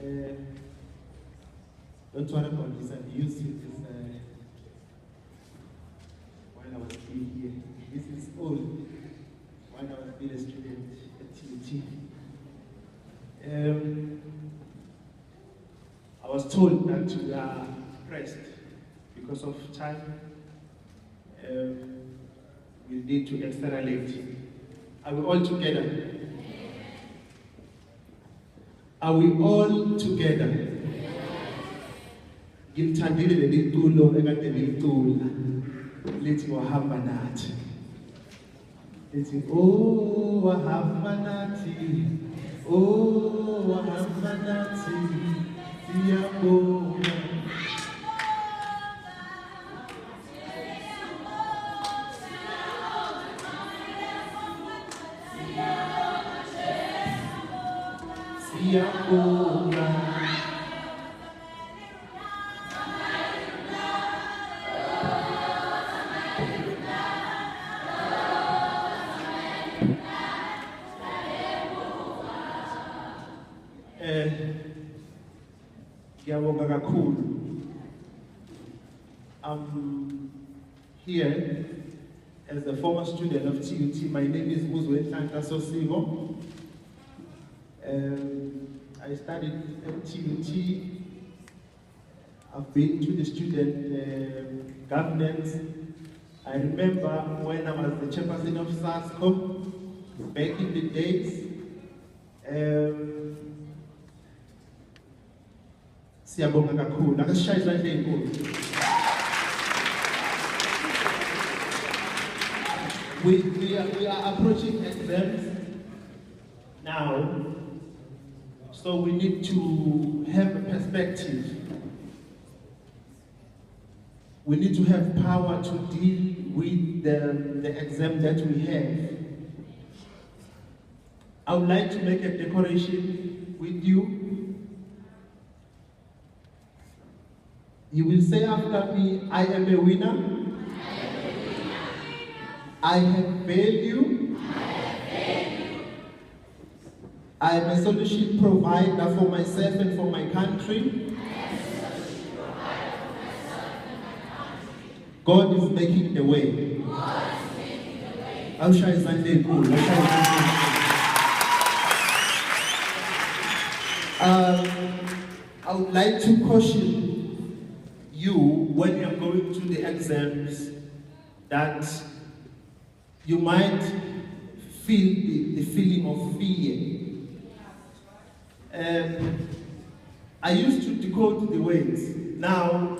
Don't worry about this, I've used it while I was still here. This is old, when I was still a student at TUT. I was told that we are pressed because of time. We need to accelerate. Are we all together? Are we all together? Ngimthandile leli culo ekade ngicula lithi wahamba nathi. Lithi oh wahamba nathi, oh wahamba nathi, siyabonga. Siyabonga. I'm here as a former student of TUT. My name is Sosigo. I studied at TUT. I've been to the student governance. I remember when I was the chairperson of SASCO back in the days. Siyabonga kakhulu. Akasishaya izandla ezinkulu. We are approaching exams now, so we need to have a perspective. We need to have power to deal with the exam that we have. I would like to make a declaration with you. You will say after me, I am a winner. I have value. I am a solution provider for myself and for my country. God is making the way. I would like to caution you when you're going to the exams that you might feel the feeling of fear. I used to decode the words. Now,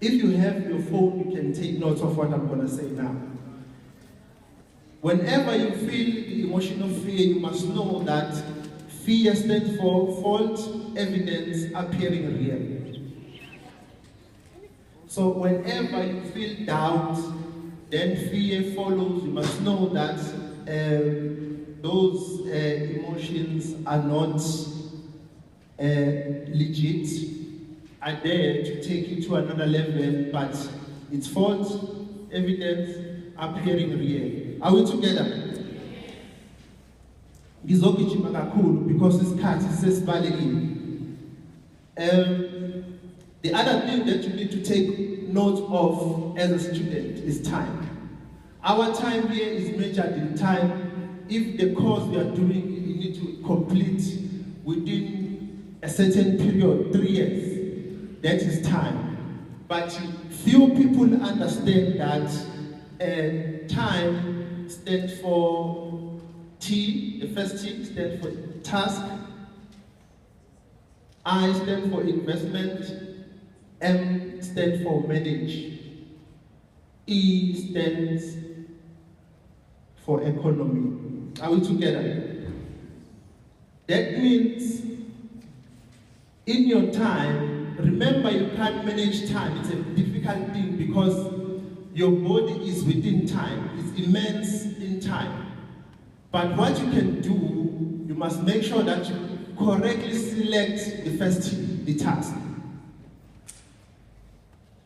if you have your phone, you can take notes of what I'm going to say now. Whenever you feel the emotional fear, you must know that fear stands for false evidence appearing real. So whenever you feel doubt, then fear follows. You must know that those emotions are not legit, are there to take you to another level, but it's false evidence appearing real. Are we together? Ngizogijima kakhulu because isikhathi sesibalekile. The other thing that you need to take note of as a student is time. Our time here is measured in time. If the course we are doing, you need to complete within a certain period, 3 years. That is time. But few people understand that time stands for T, the first T stands for task, I stands for investment, M stands for manage, E stands for economy. Are we together? That means in your time, remember you can't manage time. It's a difficult thing because your body is within time. It's immense in time. But what you can do, you must make sure that you correctly select the first T, the task.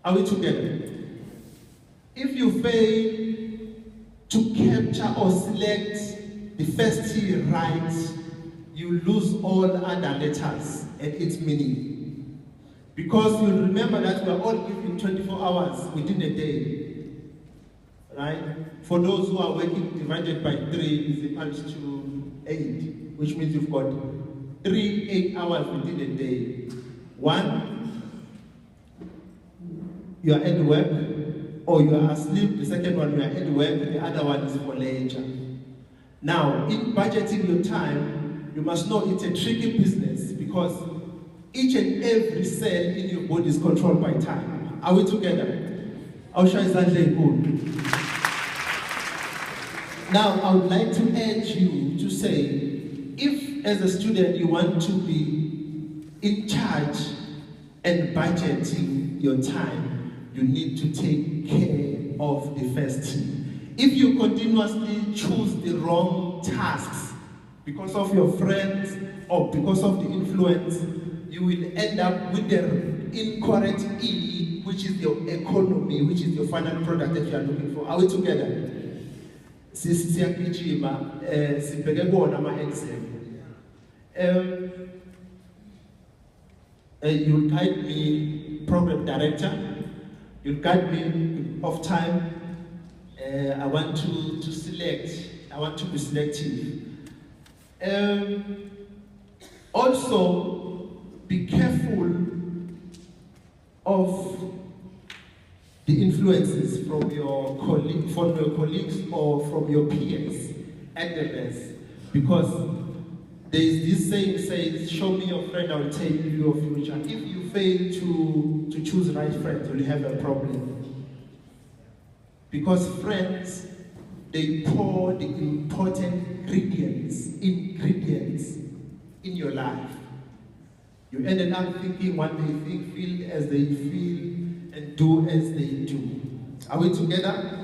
Are we together? If you fail to capture or select the first T right, you lose all other letters and its meaning. Because you remember that we are all given 24 hours within a day. Right? For those who are working, divided by 3 is equal to 8, which means you've got 8 hours within a day. 1, you are at work, or you are asleep. The second one, you are at work. The other one is for leisure. Now, in budgeting your time, you must know it's a tricky business because each and every cell in your body is controlled by time. Are we together? Now, I would like to urge you to say, if as a student you want to be in charge and budgeting your time, you need to take care of the first team. If you continuously choose the wrong tasks because of your friends or because of the influence, you will end up with the incorrect E, which is your economy, which is your final product that you are looking for. Are we together? You'll guide me, program director. You'll guide me of time. I want to select. I want to be selective. Also, be careful of the influences from your colleagues or from your peers at the best, because there is this saying says, "Show me your friend, I will tell you your future." If you fail to choose right friends, you'll have a problem. Because friends, they pour the important ingredients in your life. You ended up thinking what they think, feel as they feel, and do as they do. Are we together?